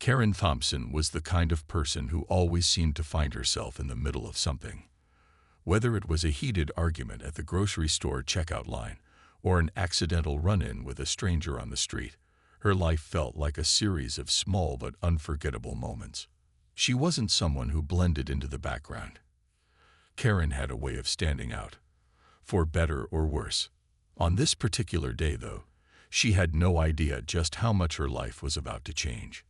Karen Thompson was the kind of person who always seemed to find herself in the middle of something. Whether it was a heated argument at the grocery store checkout line or an accidental run-in with a stranger on the street, her life felt like a series of small but unforgettable moments. She wasn't someone who blended into the background. Karen had a way of standing out, for better or worse. On this particular day, though, she had no idea just how much her life was about to change.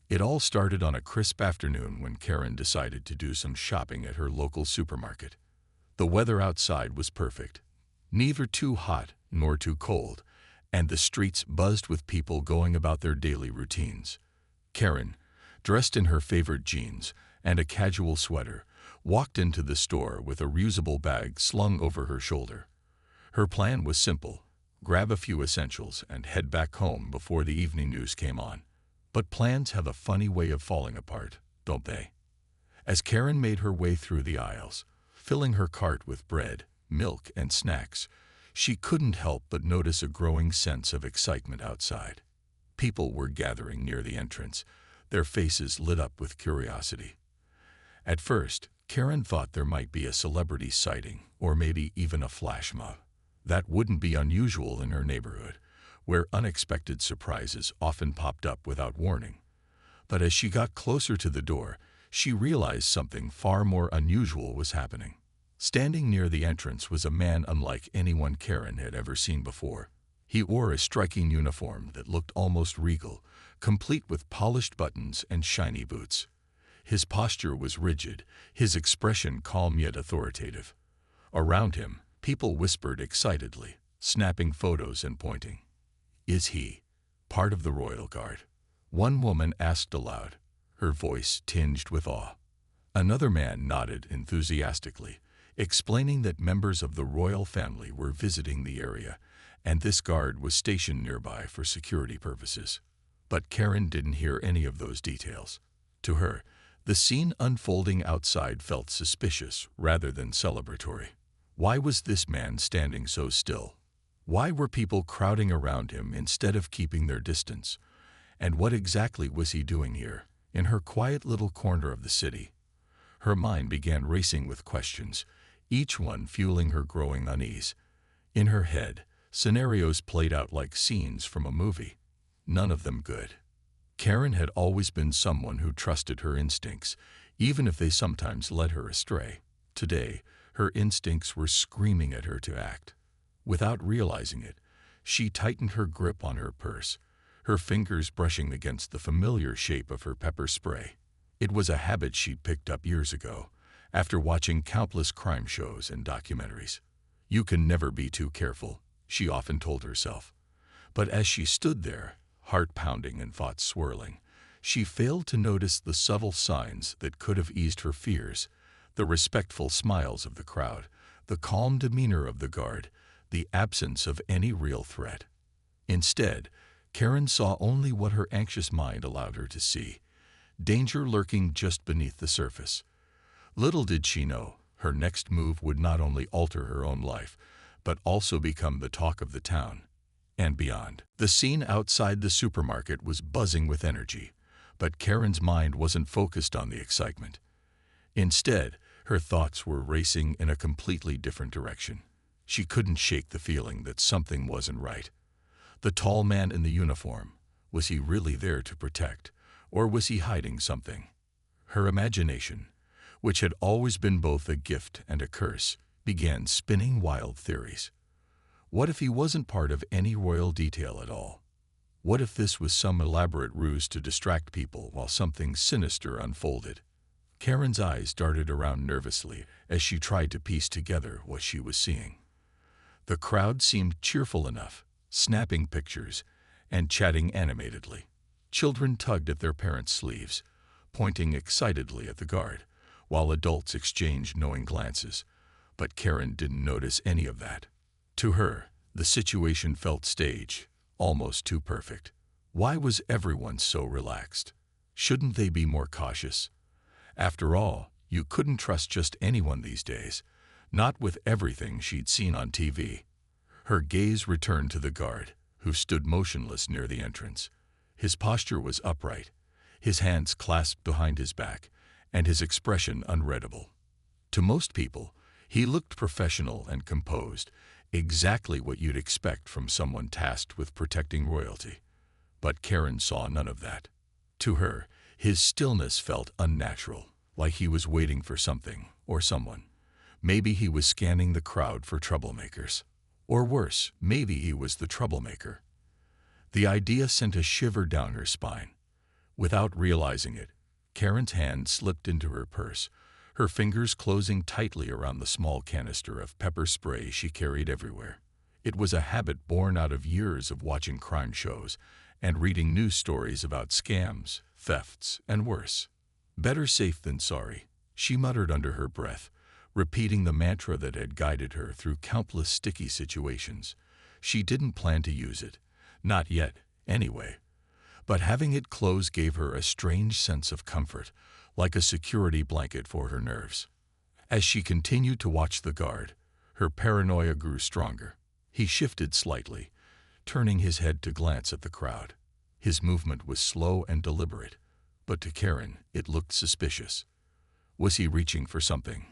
It all started on a crisp afternoon when Karen decided to do some shopping at her local supermarket. The weather outside was perfect, neither too hot nor too cold, and the streets buzzed with people going about their daily routines. Karen, dressed in her favorite jeans and a casual sweater, walked into the store with a reusable bag slung over her shoulder. Her plan was simple: grab a few essentials and head back home before the evening news came on. But plans have a funny way of falling apart, don't they? As Karen made her way through the aisles, filling her cart with bread, milk, and snacks, she couldn't help but notice a growing sense of excitement outside. People were gathering near the entrance, their faces lit up with curiosity. At first, Karen thought there might be a celebrity sighting or maybe even a flash mob. That wouldn't be unusual in her neighborhood, where unexpected surprises often popped up without warning. But as she got closer to the door, she realized something far more unusual was happening. Standing near the entrance was a man unlike anyone Karen had ever seen before. He wore a striking uniform that looked almost regal, complete with polished buttons and shiny boots. His posture was rigid, his expression calm yet authoritative. Around him, people whispered excitedly, snapping photos and pointing. "Is he part of the Royal Guard?" One woman asked aloud, her voice tinged with awe. Another man nodded enthusiastically, explaining that members of the royal family were visiting the area, and this guard was stationed nearby for security purposes. But Karen didn't hear any of those details. To her, the scene unfolding outside felt suspicious rather than celebratory. Why was this man standing so still? Why were people crowding around him instead of keeping their distance? And what exactly was he doing here, in her quiet little corner of the city? Her mind began racing with questions, each one fueling her growing unease. In her head, scenarios played out like scenes from a movie, none of them good. Karen had always been someone who trusted her instincts, even if they sometimes led her astray. Today, her instincts were screaming at her to act. Without realizing it, she tightened her grip on her purse, her fingers brushing against the familiar shape of her pepper spray. It was a habit she'd picked up years ago, after watching countless crime shows and documentaries. "You can never be too careful," she often told herself. But as she stood there, heart pounding and thoughts swirling, she failed to notice the subtle signs that could have eased her fears: the respectful smiles of the crowd, the calm demeanor of the guard, the absence of any real threat. Instead, Karen saw only what her anxious mind allowed her to see: danger lurking just beneath the surface. Little did she know, her next move would not only alter her own life, but also become the talk of the town and beyond. The scene outside the supermarket was buzzing with energy, but Karen's mind wasn't focused on the excitement. Instead, her thoughts were racing in a completely different direction. She couldn't shake the feeling that something wasn't right. The tall man in the uniform, was he really there to protect, or was he hiding something? Her imagination, which had always been both a gift and a curse, began spinning wild theories. What if he wasn't part of any royal detail at all? What if this was some elaborate ruse to distract people while something sinister unfolded? Karen's eyes darted around nervously as she tried to piece together what she was seeing. The crowd seemed cheerful enough, snapping pictures and chatting animatedly. Children tugged at their parents' sleeves, pointing excitedly at the guard, while adults exchanged knowing glances. But Karen didn't notice any of that. To her, the situation felt staged, almost too perfect. Why was everyone so relaxed? Shouldn't they be more cautious? After all, you couldn't trust just anyone these days, not with everything she'd seen on TV. Her gaze returned to the guard, who stood motionless near the entrance. His posture was upright, his hands clasped behind his back, and his expression unreadable. To most people, he looked professional and composed, exactly what you'd expect from someone tasked with protecting royalty. But Karen saw none of that. To her, his stillness felt unnatural, like he was waiting for something or someone. Maybe he was scanning the crowd for troublemakers. Or worse, maybe he was the troublemaker. The idea sent a shiver down her spine. Without realizing it, Karen's hand slipped into her purse, her fingers closing tightly around the small canister of pepper spray she carried everywhere. It was a habit born out of years of watching crime shows and reading news stories about scams, thefts, and worse. Better safe than sorry, she muttered under her breath, repeating the mantra that had guided her through countless sticky situations. She didn't plan to use it. Not yet, anyway. But having it close gave her a strange sense of comfort, like a security blanket for her nerves. As she continued to watch the guard, her paranoia grew stronger. He shifted slightly, turning his head to glance at the crowd. His movement was slow and deliberate, but to Karen, it looked suspicious. Was he reaching for something?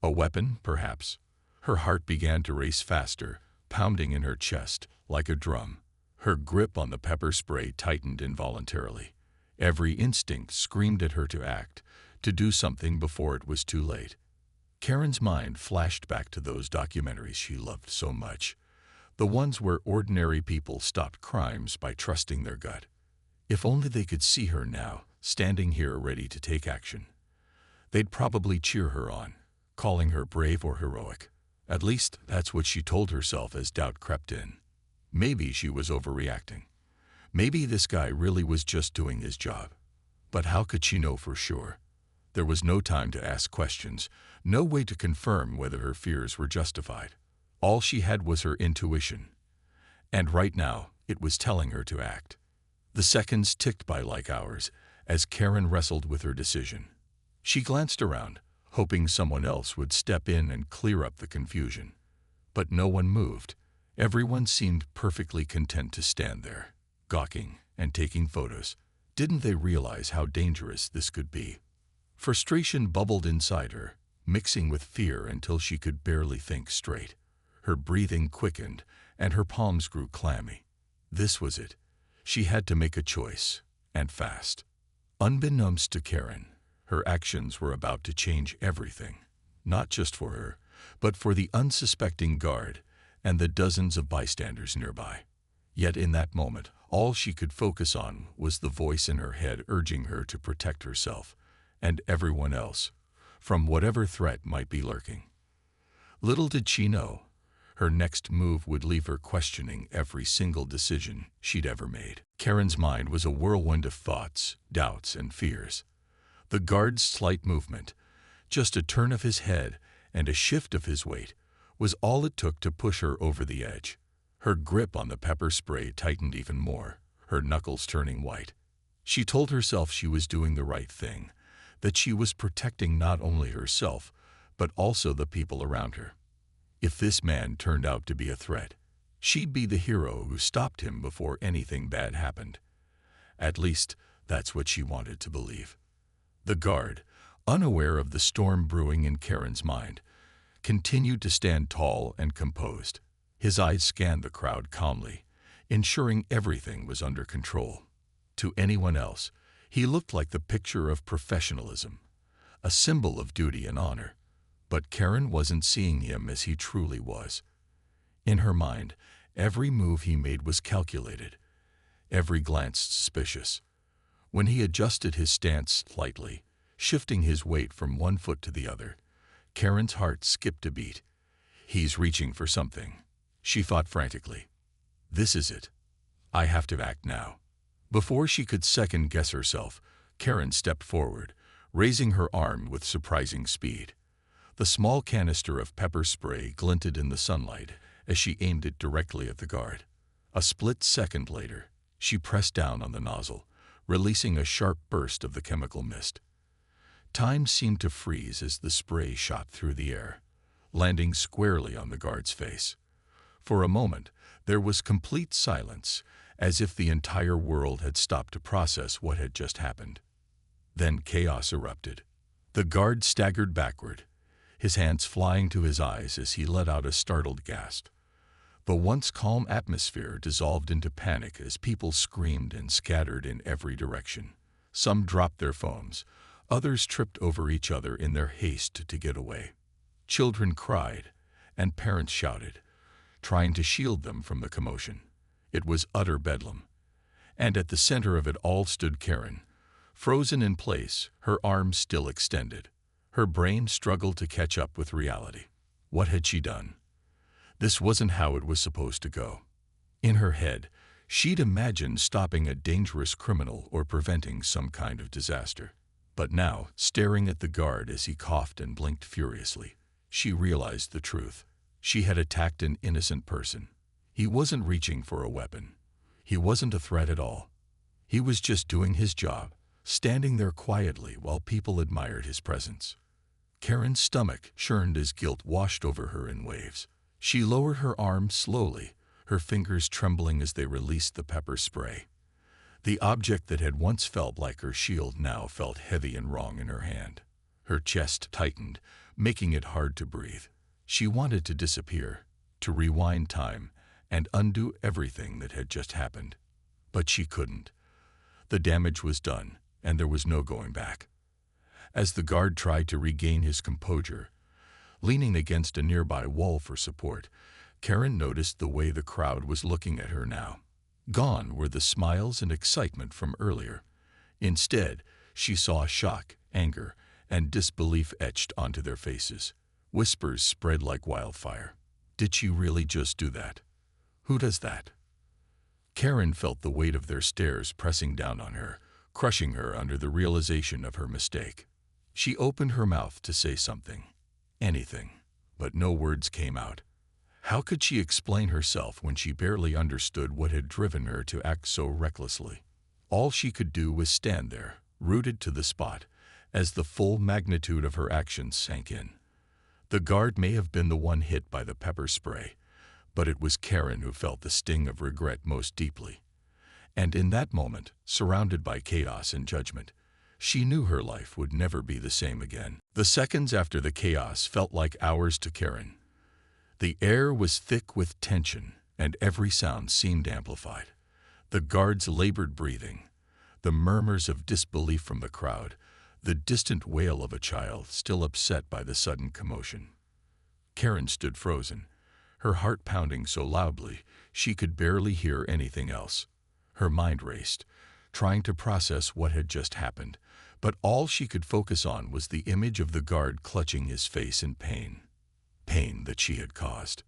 A weapon, perhaps? Her heart began to race faster, pounding in her chest like a drum. Her grip on the pepper spray tightened involuntarily. Every instinct screamed at her to act, to do something before it was too late. Karen's mind flashed back to those documentaries she loved so much, the ones where ordinary people stopped crimes by trusting their gut. If only they could see her now, standing here ready to take action. They'd probably cheer her on, calling her brave or heroic. At least that's what she told herself as doubt crept in. Maybe she was overreacting. Maybe this guy really was just doing his job. But how could she know for sure? There was no time to ask questions, no way to confirm whether her fears were justified. All she had was her intuition. And right now, it was telling her to act. The seconds ticked by like hours as Karen wrestled with her decision. She glanced around, hoping someone else would step in and clear up the confusion. But no one moved. Everyone seemed perfectly content to stand there, gawking and taking photos. Didn't they realize how dangerous this could be? Frustration bubbled inside her, mixing with fear until she could barely think straight. Her breathing quickened, and her palms grew clammy. This was it. She had to make a choice, and fast. Unbeknownst to Karen, her actions were about to change everything. Not just for her, but for the unsuspecting guard and the dozens of bystanders nearby. Yet in that moment, all she could focus on was the voice in her head urging her to protect herself and everyone else from whatever threat might be lurking. Little did she know, her next move would leave her questioning every single decision she'd ever made. Karen's mind was a whirlwind of thoughts, doubts, and fears. The guard's slight movement, just a turn of his head and a shift of his weight, was all it took to push her over the edge. Her grip on the pepper spray tightened even more, her knuckles turning white. She told herself she was doing the right thing, that she was protecting not only herself, but also the people around her. If this man turned out to be a threat, she'd be the hero who stopped him before anything bad happened. At least, that's what she wanted to believe. The guard, unaware of the storm brewing in Karen's mind, continued to stand tall and composed. His eyes scanned the crowd calmly, ensuring everything was under control. To anyone else, he looked like the picture of professionalism, a symbol of duty and honor. But Karen wasn't seeing him as he truly was. In her mind, every move he made was calculated, every glance suspicious. When he adjusted his stance slightly, shifting his weight from one foot to the other, Karen's heart skipped a beat. He's reaching for something, she thought frantically. This is it. I have to act now. Before she could second-guess herself, Karen stepped forward, raising her arm with surprising speed. The small canister of pepper spray glinted in the sunlight as she aimed it directly at the guard. A split second later, she pressed down on the nozzle, releasing a sharp burst of the chemical mist. Time seemed to freeze as the spray shot through the air, landing squarely on the guard's face. For a moment, there was complete silence, as if the entire world had stopped to process what had just happened. Then chaos erupted. The guard staggered backward, his hands flying to his eyes as he let out a startled gasp. The once calm atmosphere dissolved into panic as people screamed and scattered in every direction. Some dropped their phones, others tripped over each other in their haste to get away. Children cried, and parents shouted, trying to shield them from the commotion. It was utter bedlam. And at the center of it all stood Karen, frozen in place, her arms still extended. Her brain struggled to catch up with reality. What had she done? This wasn't how it was supposed to go. In her head, she'd imagined stopping a dangerous criminal or preventing some kind of disaster. But now, staring at the guard as he coughed and blinked furiously, she realized the truth. She had attacked an innocent person. He wasn't reaching for a weapon. He wasn't a threat at all. He was just doing his job, standing there quietly while people admired his presence. Karen's stomach churned as guilt washed over her in waves. She lowered her arms slowly, her fingers trembling as they released the pepper spray. The object that had once felt like her shield now felt heavy and wrong in her hand. Her chest tightened, making it hard to breathe. She wanted to disappear, to rewind time, and undo everything that had just happened. But she couldn't. The damage was done, and there was no going back. As the guard tried to regain his composure, leaning against a nearby wall for support, Karen noticed the way the crowd was looking at her now. Gone were the smiles and excitement from earlier. Instead, she saw shock, anger, and disbelief etched onto their faces. Whispers spread like wildfire. Did she really just do that? Who does that? Karen felt the weight of their stares pressing down on her, crushing her under the realization of her mistake. She opened her mouth to say something, anything, but no words came out. How could she explain herself when she barely understood what had driven her to act so recklessly? All she could do was stand there, rooted to the spot, as the full magnitude of her actions sank in. The guard may have been the one hit by the pepper spray, but it was Karen who felt the sting of regret most deeply. And in that moment, surrounded by chaos and judgment, she knew her life would never be the same again. The seconds after the chaos felt like hours to Karen. The air was thick with tension, and every sound seemed amplified. The guard's labored breathing, the murmurs of disbelief from the crowd, the distant wail of a child still upset by the sudden commotion. Karen stood frozen, her heart pounding so loudly she could barely hear anything else. Her mind raced, trying to process what had just happened, but all she could focus on was the image of the guard clutching his face in pain. Pain that she had caused.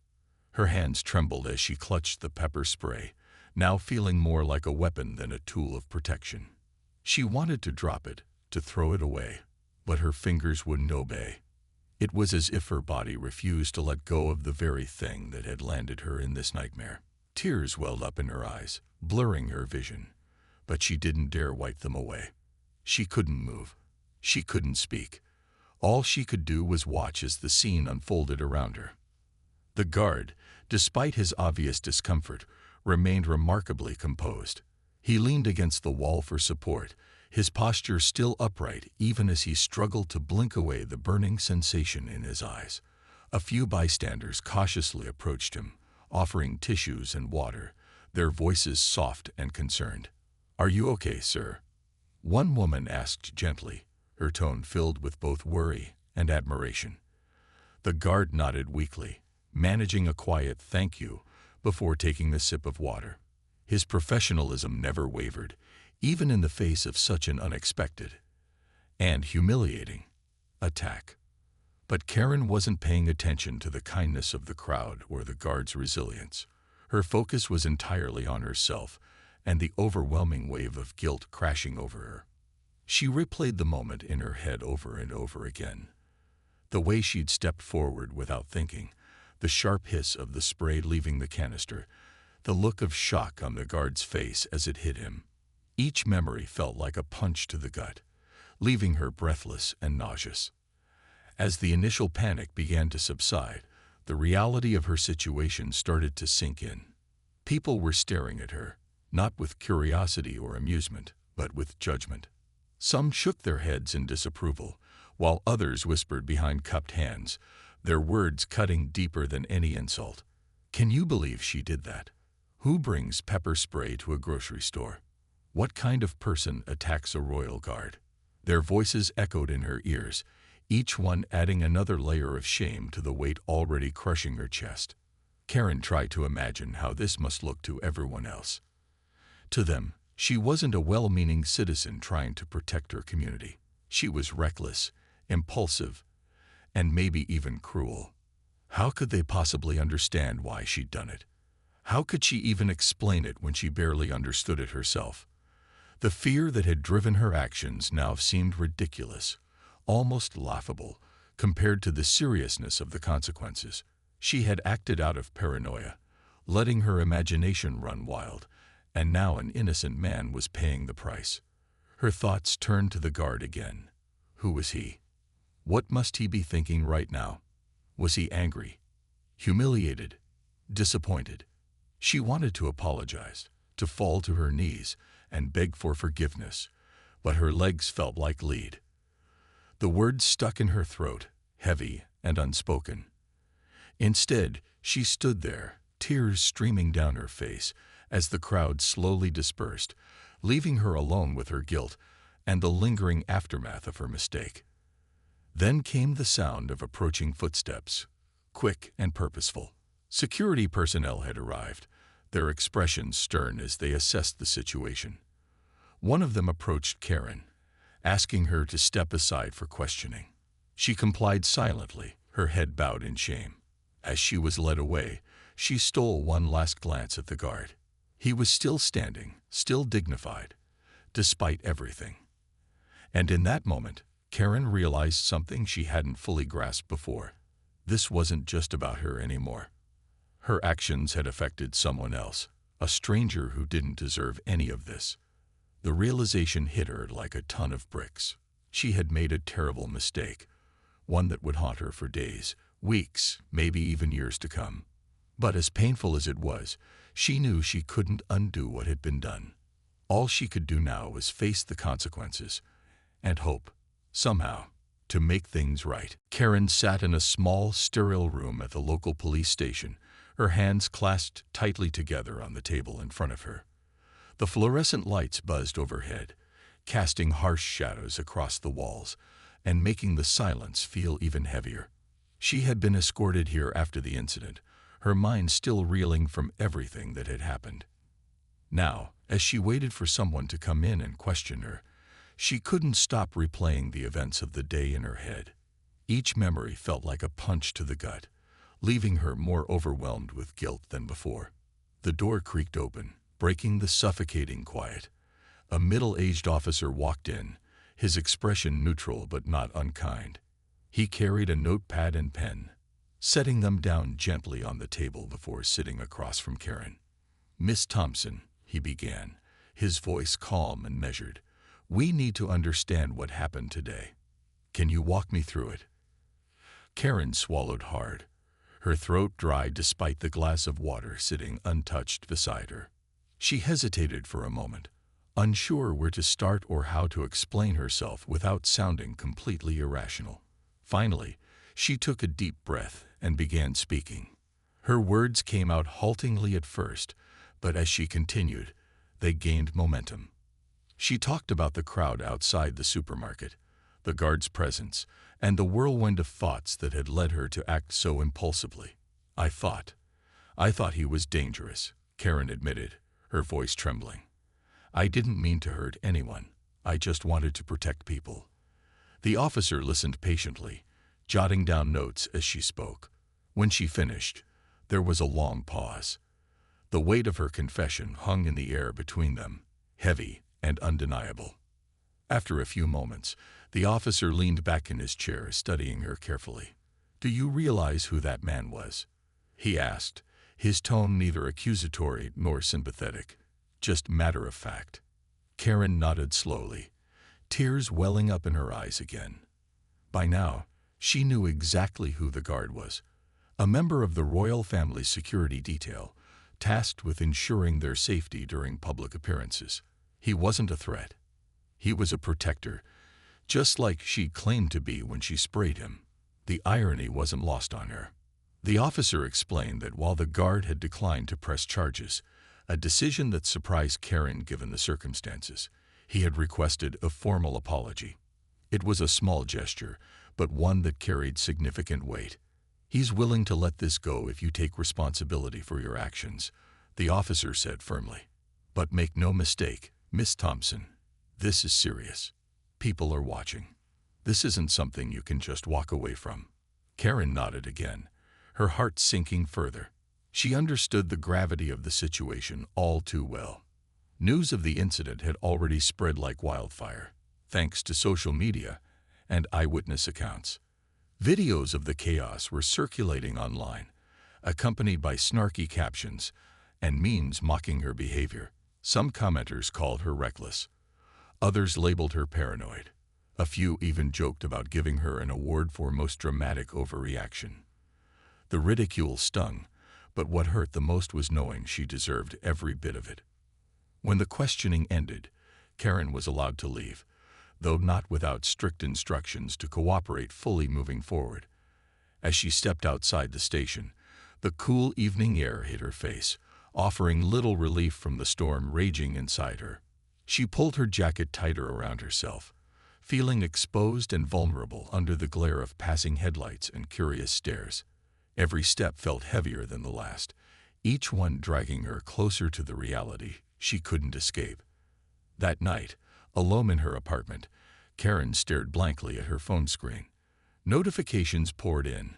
Her hands trembled as she clutched the pepper spray, now feeling more like a weapon than a tool of protection. She wanted to drop it, to throw it away, but her fingers wouldn't obey. It was as if her body refused to let go of the very thing that had landed her in this nightmare. Tears welled up in her eyes, blurring her vision, but she didn't dare wipe them away. She couldn't move. She couldn't speak. All she could do was watch as the scene unfolded around her. The guard, despite his obvious discomfort, remained remarkably composed. He leaned against the wall for support, his posture still upright even as he struggled to blink away the burning sensation in his eyes. A few bystanders cautiously approached him, offering tissues and water, their voices soft and concerned. "Are you okay, sir?" One woman asked gently, her tone filled with both worry and admiration. The guard nodded weakly, managing a quiet "thank you" before taking the sip of water. His professionalism never wavered, even in the face of such an unexpected and humiliating attack. But Karen wasn't paying attention to the kindness of the crowd or the guard's resilience. Her focus was entirely on herself and the overwhelming wave of guilt crashing over her. She replayed the moment in her head over and over again. The way she'd stepped forward without thinking, the sharp hiss of the spray leaving the canister, the look of shock on the guard's face as it hit him. Each memory felt like a punch to the gut, leaving her breathless and nauseous. As the initial panic began to subside, the reality of her situation started to sink in. People were staring at her, not with curiosity or amusement, but with judgment. Some shook their heads in disapproval, while others whispered behind cupped hands, their words cutting deeper than any insult. Can you believe she did that? Who brings pepper spray to a grocery store? What kind of person attacks a royal guard? Their voices echoed in her ears, each one adding another layer of shame to the weight already crushing her chest. Karen tried to imagine how this must look to everyone else. To them, she wasn't a well-meaning citizen trying to protect her community. She was reckless, impulsive, and maybe even cruel. How could they possibly understand why she'd done it? How could she even explain it when she barely understood it herself? The fear that had driven her actions now seemed ridiculous, almost laughable, compared to the seriousness of the consequences. She had acted out of paranoia, letting her imagination run wild, and now an innocent man was paying the price. Her thoughts turned to the guard again. Who was he? What must he be thinking right now? Was he angry, humiliated, disappointed? She wanted to apologize, to fall to her knees and beg for forgiveness, but her legs felt like lead. The words stuck in her throat, heavy and unspoken. Instead, she stood there, tears streaming down her face, as the crowd slowly dispersed, leaving her alone with her guilt and the lingering aftermath of her mistake. Then came the sound of approaching footsteps, quick and purposeful. Security personnel had arrived, their expressions stern as they assessed the situation. One of them approached Karen, asking her to step aside for questioning. She complied silently, her head bowed in shame. As she was led away, she stole one last glance at the guard. He was still standing, still dignified, despite everything. And in that moment, Karen realized something she hadn't fully grasped before. This wasn't just about her anymore. Her actions had affected someone else, a stranger who didn't deserve any of this. The realization hit her like a ton of bricks. She had made a terrible mistake, one that would haunt her for days, weeks, maybe even years to come. But as painful as it was, she knew she couldn't undo what had been done. All she could do now was face the consequences and hope, somehow, to make things right. Karen sat in a small, sterile room at the local police station, her hands clasped tightly together on the table in front of her. The fluorescent lights buzzed overhead, casting harsh shadows across the walls and making the silence feel even heavier. She had been escorted here after the incident, her mind still reeling from everything that had happened. Now, as she waited for someone to come in and question her, she couldn't stop replaying the events of the day in her head. Each memory felt like a punch to the gut, leaving her more overwhelmed with guilt than before. The door creaked open, breaking the suffocating quiet. A middle-aged officer walked in, his expression neutral but not unkind. He carried a notepad and pen, setting them down gently on the table before sitting across from Karen. "Miss Thompson," he began, his voice calm and measured, "we need to understand what happened today. Can you walk me through it?" Karen swallowed hard, her throat dry despite the glass of water sitting untouched beside her. She hesitated for a moment, unsure where to start or how to explain herself without sounding completely irrational. Finally, she took a deep breath and began speaking. Her words came out haltingly at first, but as she continued, they gained momentum. She talked about the crowd outside the supermarket, the guard's presence, and the whirlwind of thoughts that had led her to act so impulsively. I thought he was dangerous," Karen admitted, her voice trembling. "I didn't mean to hurt anyone. I just wanted to protect people." The officer listened patiently, jotting down notes as she spoke. When she finished, there was a long pause. The weight of her confession hung in the air between them, heavy and undeniable. After a few moments, the officer leaned back in his chair, studying her carefully. "Do you realize who that man was?" he asked, his tone neither accusatory nor sympathetic, just matter of fact. Karen nodded slowly, tears welling up in her eyes again. By now, she knew exactly who the guard was, a member of the royal family's security detail, tasked with ensuring their safety during public appearances. He wasn't a threat. He was a protector, just like she claimed to be when she sprayed him. The irony wasn't lost on her. The officer explained that while the guard had declined to press charges, a decision that surprised Karen given the circumstances, he had requested a formal apology. It was a small gesture, but one that carried significant weight. "He's willing to let this go if you take responsibility for your actions," the officer said firmly. "But make no mistake, Miss Thompson, this is serious. People are watching. This isn't something you can just walk away from." Karen nodded again, her heart sinking further. She understood the gravity of the situation all too well. News of the incident had already spread like wildfire, thanks to social media and eyewitness accounts. Videos of the chaos were circulating online, accompanied by snarky captions and memes mocking her behavior. Some commenters called her reckless. Others labeled her paranoid. A few even joked about giving her an award for most dramatic overreaction. The ridicule stung, but what hurt the most was knowing she deserved every bit of it. When the questioning ended, Karen was allowed to leave, though not without strict instructions to cooperate fully moving forward. As she stepped outside the station, the cool evening air hit her face, offering little relief from the storm raging inside her. She pulled her jacket tighter around herself, feeling exposed and vulnerable under the glare of passing headlights and curious stares. Every step felt heavier than the last, each one dragging her closer to the reality she couldn't escape. That night, alone in her apartment, Karen stared blankly at her phone screen. Notifications poured in.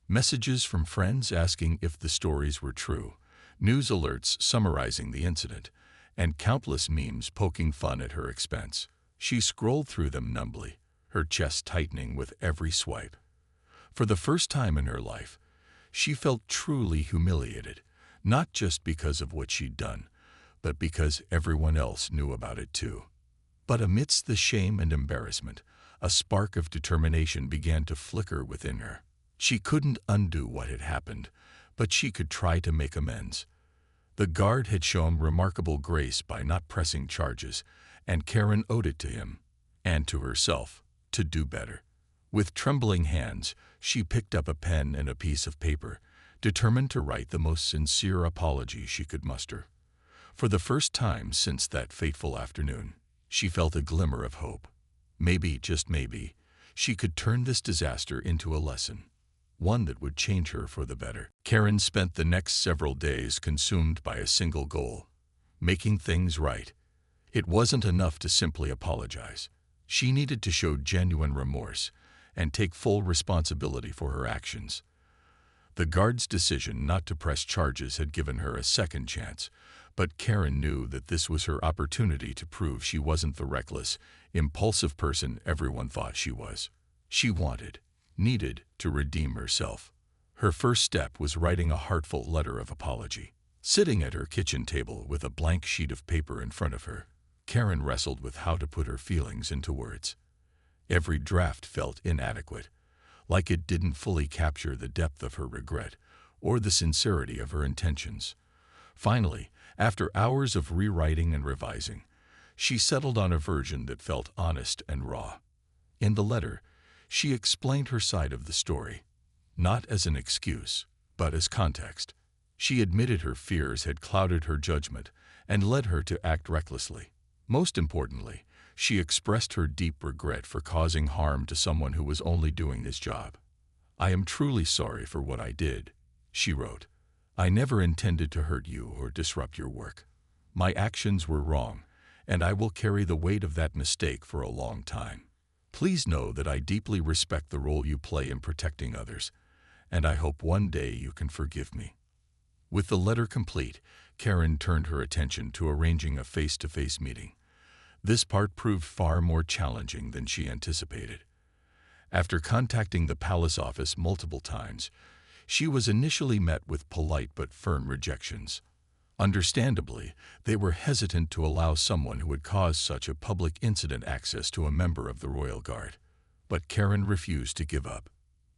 Messages from friends asking if the stories were true, news alerts summarizing the incident, and countless memes poking fun at her expense. She scrolled through them numbly, her chest tightening with every swipe. For the first time in her life, she felt truly humiliated, not just because of what she'd done, but because everyone else knew about it too. But amidst the shame and embarrassment, a spark of determination began to flicker within her. She couldn't undo what had happened, but she could try to make amends. The guard had shown remarkable grace by not pressing charges, and Karen owed it to him, and to herself, to do better. With trembling hands, she picked up a pen and a piece of paper, determined to write the most sincere apology she could muster. For the first time since that fateful afternoon, she felt a glimmer of hope. Maybe, just maybe, she could turn this disaster into a lesson, one that would change her for the better. Karen spent the next several days consumed by a single goal: making things right. It wasn't enough to simply apologize. She needed to show genuine remorse and take full responsibility for her actions. The guard's decision not to press charges had given her a second chance, but Karen knew that this was her opportunity to prove she wasn't the reckless, impulsive person everyone thought she was. She needed to redeem herself. Her first step was writing a heartfelt letter of apology. Sitting at her kitchen table with a blank sheet of paper in front of her, Karen wrestled with how to put her feelings into words. Every draft felt inadequate, like it didn't fully capture the depth of her regret or the sincerity of her intentions. Finally, after hours of rewriting and revising, she settled on a version that felt honest and raw. In the letter, she explained her side of the story, not as an excuse, but as context. She admitted her fears had clouded her judgment and led her to act recklessly. Most importantly, she expressed her deep regret for causing harm to someone who was only doing his job. "I am truly sorry for what I did," she wrote. "I never intended to hurt you or disrupt your work. My actions were wrong, and I will carry the weight of that mistake for a long time. Please know that I deeply respect the role you play in protecting others, and I hope one day you can forgive me." With the letter complete, Karen turned her attention to arranging a face-to-face meeting. This part proved far more challenging than she anticipated. After contacting the palace office multiple times, she was initially met with polite but firm rejections. Understandably, they were hesitant to allow someone who had caused such a public incident access to a member of the royal guard. But Karen refused to give up.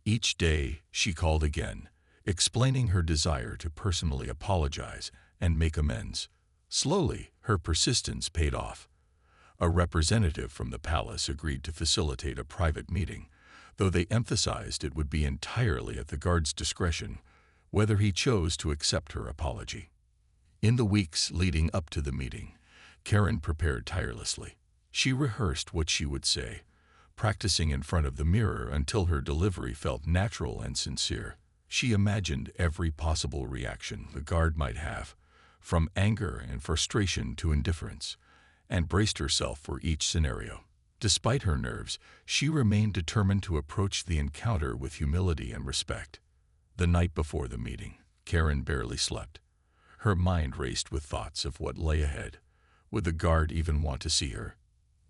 Each day, she called again, explaining her desire to personally apologize and make amends. Slowly, her persistence paid off. A representative from the palace agreed to facilitate a private meeting, though they emphasized it would be entirely at the guard's discretion whether he chose to accept her apology. In the weeks leading up to the meeting, Karen prepared tirelessly. She rehearsed what she would say, practicing in front of the mirror until her delivery felt natural and sincere. She imagined every possible reaction the guard might have, from anger and frustration to indifference, and braced herself for each scenario. Despite her nerves, she remained determined to approach the encounter with humility and respect. The night before the meeting, Karen barely slept. Her mind raced with thoughts of what lay ahead. Would the guard even want to see her?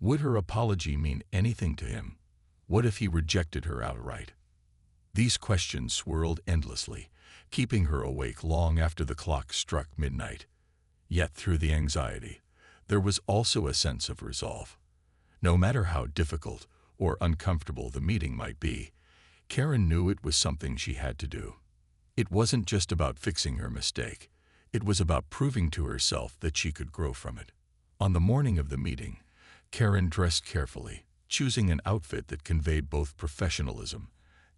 Would her apology mean anything to him? What if he rejected her outright? These questions swirled endlessly, keeping her awake long after the clock struck midnight. Yet through the anxiety, there was also a sense of resolve. No matter how difficult or uncomfortable the meeting might be, Karen knew it was something she had to do. It wasn't just about fixing her mistake. It was about proving to herself that she could grow from it. On the morning of the meeting, Karen dressed carefully, choosing an outfit that conveyed both professionalism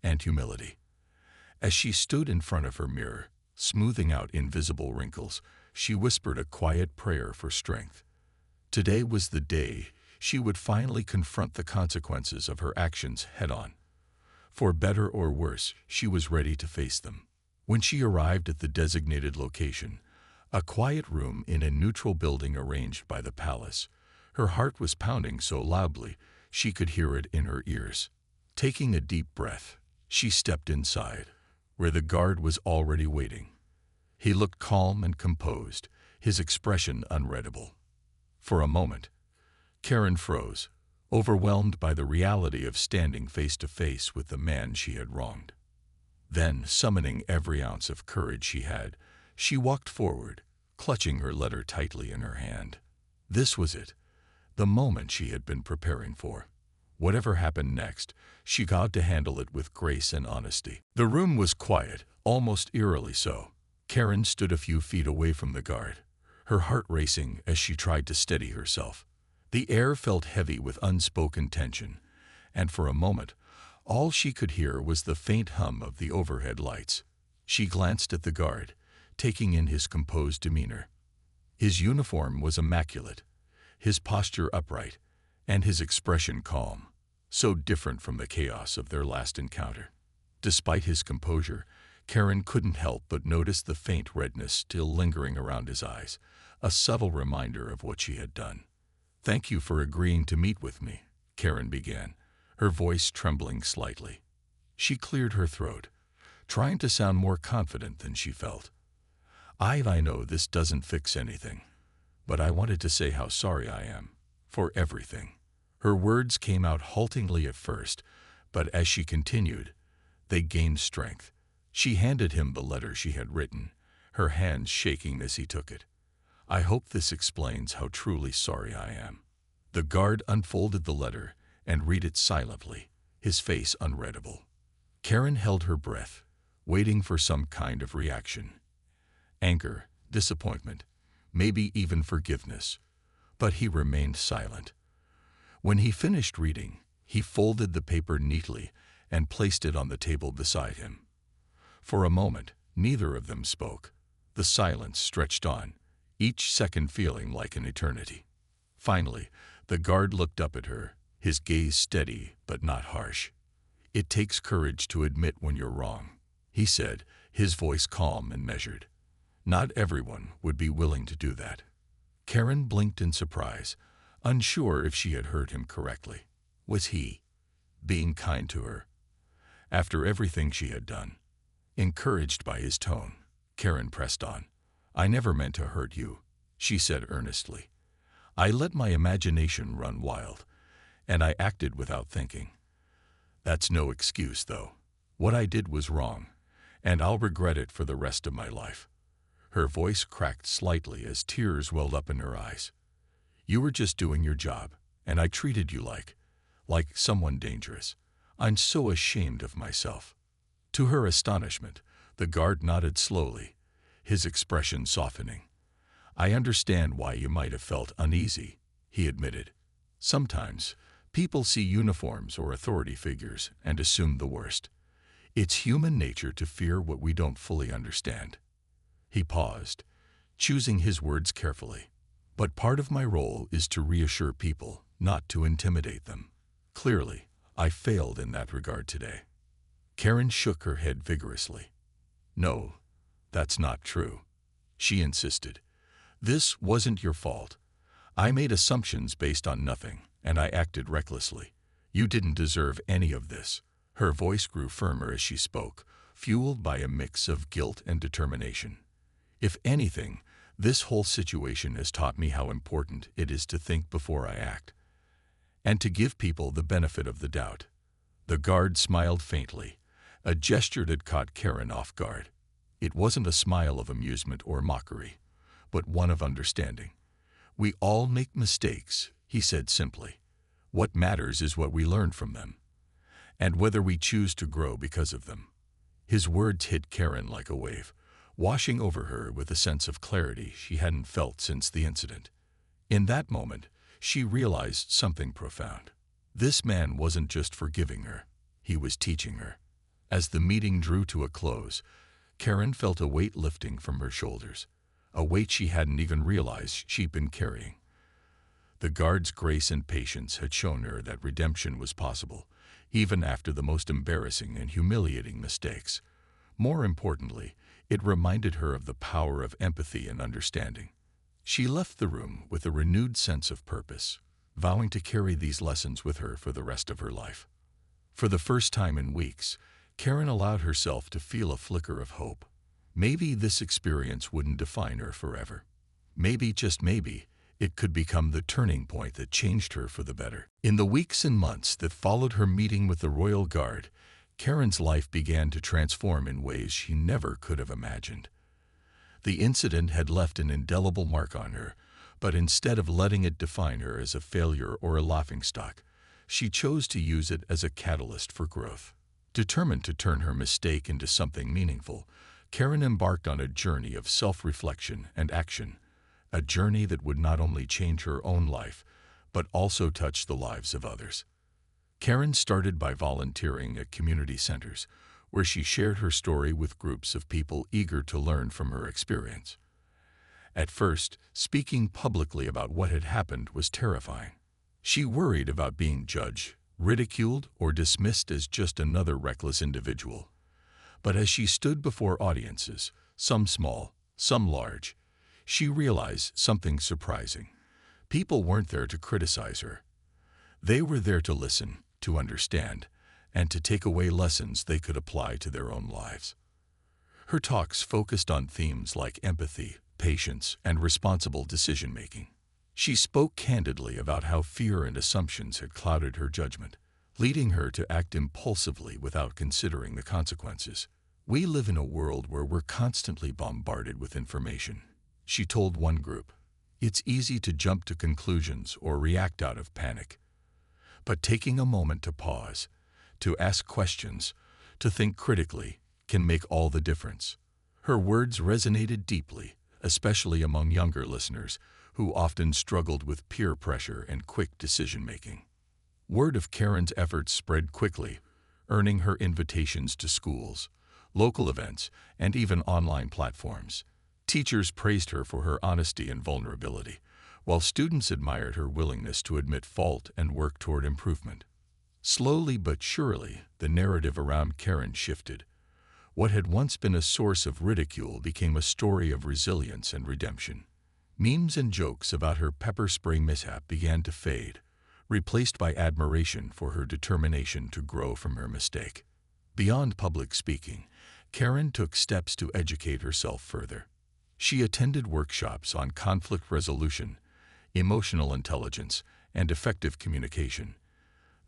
and humility. As she stood in front of her mirror, smoothing out invisible wrinkles, she whispered a quiet prayer for strength. Today was the day she would finally confront the consequences of her actions head-on. For better or worse, she was ready to face them. When she arrived at the designated location, a quiet room in a neutral building arranged by the palace, her heart was pounding so loudly she could hear it in her ears. Taking a deep breath, she stepped inside, where the guard was already waiting. He looked calm and composed, his expression unreadable. For a moment, Karen froze, overwhelmed by the reality of standing face to face with the man she had wronged. Then, summoning every ounce of courage she had, she walked forward, clutching her letter tightly in her hand. This was it, the moment she had been preparing for. Whatever happened next, she vowed to handle it with grace and honesty. The room was quiet, almost eerily so. Karen stood a few feet away from the guard, her heart racing as she tried to steady herself. The air felt heavy with unspoken tension, and for a moment, all she could hear was the faint hum of the overhead lights. She glanced at the guard, taking in his composed demeanor. His uniform was immaculate, his posture upright, and his expression calm, so different from the chaos of their last encounter. Despite his composure, Karen couldn't help but notice the faint redness still lingering around his eyes, a subtle reminder of what she had done. "Thank you for agreeing to meet with me," Karen began, her voice trembling slightly. She cleared her throat, trying to sound more confident than she felt. I know this doesn't fix anything, but I wanted to say how sorry I am for everything." Her words came out haltingly at first, but as she continued, they gained strength. She handed him the letter she had written, her hands shaking as he took it. "I hope this explains how truly sorry I am." The guard unfolded the letter and read it silently, his face unreadable. Karen held her breath, waiting for some kind of reaction. Anger, disappointment, maybe even forgiveness. But he remained silent. When he finished reading, he folded the paper neatly and placed it on the table beside him. For a moment, neither of them spoke. The silence stretched on, each second feeling like an eternity. Finally, the guard looked up at her, his gaze steady but not harsh. "It takes courage to admit when you're wrong," he said, his voice calm and measured. "Not everyone would be willing to do that." Karen blinked in surprise, unsure if she had heard him correctly. Was he being kind to her after everything she had done? Encouraged by his tone, Karen pressed on. "I never meant to hurt you," she said earnestly. "I let my imagination run wild, and I acted without thinking. That's no excuse, though. What I did was wrong, and I'll regret it for the rest of my life." Her voice cracked slightly as tears welled up in her eyes. "You were just doing your job, and I treated you like someone dangerous. I'm so ashamed of myself." To her astonishment, the guard nodded slowly, his expression softening. "I understand why you might have felt uneasy," he admitted. Sometimes, people see uniforms or authority figures and assume the worst. It's human nature to fear what we don't fully understand. He paused, choosing his words carefully. But part of my role is to reassure people, not to intimidate them. Clearly, I failed in that regard today. Karen shook her head vigorously. No, that's not true. She insisted. This wasn't your fault. I made assumptions based on nothing, and I acted recklessly. You didn't deserve any of this. Her voice grew firmer as she spoke, fueled by a mix of guilt and determination. If anything, this whole situation has taught me how important it is to think before I act, and to give people the benefit of the doubt. The guard smiled faintly, a gesture that caught Karen off guard. It wasn't a smile of amusement or mockery, but one of understanding. We all make mistakes, he said simply. What matters is what we learn from them, and whether we choose to grow because of them. His words hit Karen like a wave, washing over her with a sense of clarity she hadn't felt since the incident. In that moment, she realized something profound. This man wasn't just forgiving her, he was teaching her. As the meeting drew to a close, Karen felt a weight lifting from her shoulders, a weight she hadn't even realized she'd been carrying. The guard's grace and patience had shown her that redemption was possible, even after the most embarrassing and humiliating mistakes. More importantly, it reminded her of the power of empathy and understanding. She left the room with a renewed sense of purpose, vowing to carry these lessons with her for the rest of her life. For the first time in weeks, Karen allowed herself to feel a flicker of hope. Maybe this experience wouldn't define her forever. Maybe, just maybe, it could become the turning point that changed her for the better. In the weeks and months that followed her meeting with the Royal Guard, Karen's life began to transform in ways she never could have imagined. The incident had left an indelible mark on her, but instead of letting it define her as a failure or a laughingstock, she chose to use it as a catalyst for growth. Determined to turn her mistake into something meaningful, Karen embarked on a journey of self-reflection and action, a journey that would not only change her own life, but also touch the lives of others. Karen started by volunteering at community centers, where she shared her story with groups of people eager to learn from her experience. At first, speaking publicly about what had happened was terrifying. She worried about being judged, ridiculed, or dismissed as just another reckless individual. But as she stood before audiences, some small, some large, she realized something surprising. People weren't there to criticize her. They were there to listen, to understand, and to take away lessons they could apply to their own lives. Her talks focused on themes like empathy, patience, and responsible decision-making. She spoke candidly about how fear and assumptions had clouded her judgment, leading her to act impulsively without considering the consequences. We live in a world where we're constantly bombarded with information, she told one group. It's easy to jump to conclusions or react out of panic. But taking a moment to pause, to ask questions, to think critically, can make all the difference. Her words resonated deeply, especially among younger listeners, who often struggled with peer pressure and quick decision-making. Word of Karen's efforts spread quickly, earning her invitations to schools, local events, and even online platforms. Teachers praised her for her honesty and vulnerability, while students admired her willingness to admit fault and work toward improvement. Slowly but surely, the narrative around Karen shifted. What had once been a source of ridicule became a story of resilience and redemption. Memes and jokes about her pepper spray mishap began to fade, replaced by admiration for her determination to grow from her mistake. Beyond public speaking, Karen took steps to educate herself further. She attended workshops on conflict resolution, emotional intelligence, and effective communication.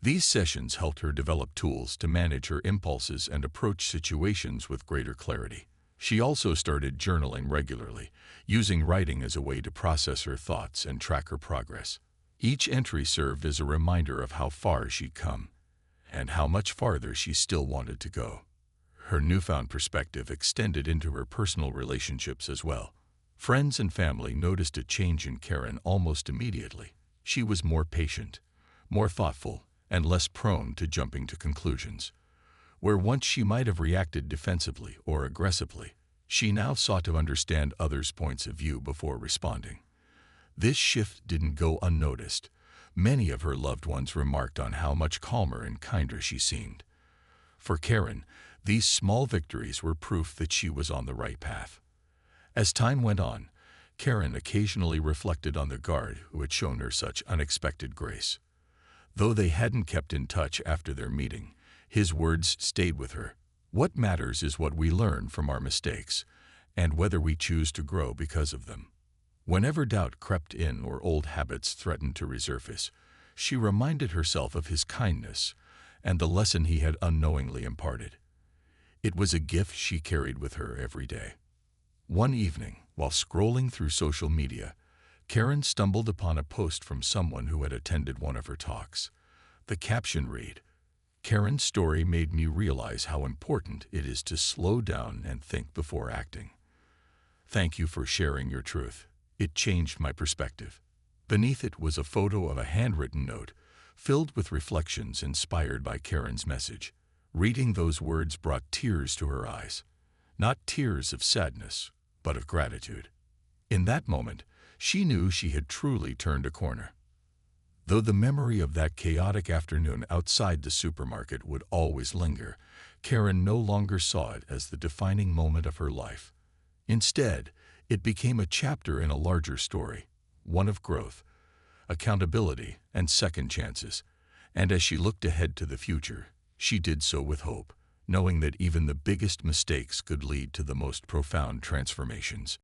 These sessions helped her develop tools to manage her impulses and approach situations with greater clarity. She also started journaling regularly, using writing as a way to process her thoughts and track her progress. Each entry served as a reminder of how far she'd come, and how much farther she still wanted to go. Her newfound perspective extended into her personal relationships as well. Friends and family noticed a change in Karen almost immediately. She was more patient, more thoughtful, and less prone to jumping to conclusions. Where once she might have reacted defensively or aggressively, she now sought to understand others' points of view before responding. This shift didn't go unnoticed. Many of her loved ones remarked on how much calmer and kinder she seemed. For Karen, these small victories were proof that she was on the right path. As time went on, Karen occasionally reflected on the guard who had shown her such unexpected grace. Though they hadn't kept in touch after their meeting, his words stayed with her. What matters is what we learn from our mistakes, and whether we choose to grow because of them. Whenever doubt crept in or old habits threatened to resurface, she reminded herself of his kindness and the lesson he had unknowingly imparted. It was a gift she carried with her every day. One evening, while scrolling through social media, Karen stumbled upon a post from someone who had attended one of her talks. The caption read, "Karen's story made me realize how important it is to slow down and think before acting. Thank you for sharing your truth. It changed my perspective." Beneath it was a photo of a handwritten note filled with reflections inspired by Karen's message. Reading those words brought tears to her eyes. Not tears of sadness, but of gratitude. In that moment, she knew she had truly turned a corner. Though the memory of that chaotic afternoon outside the supermarket would always linger, Karen no longer saw it as the defining moment of her life. Instead, it became a chapter in a larger story, one of growth, accountability, and second chances. And as she looked ahead to the future, she did so with hope, knowing that even the biggest mistakes could lead to the most profound transformations.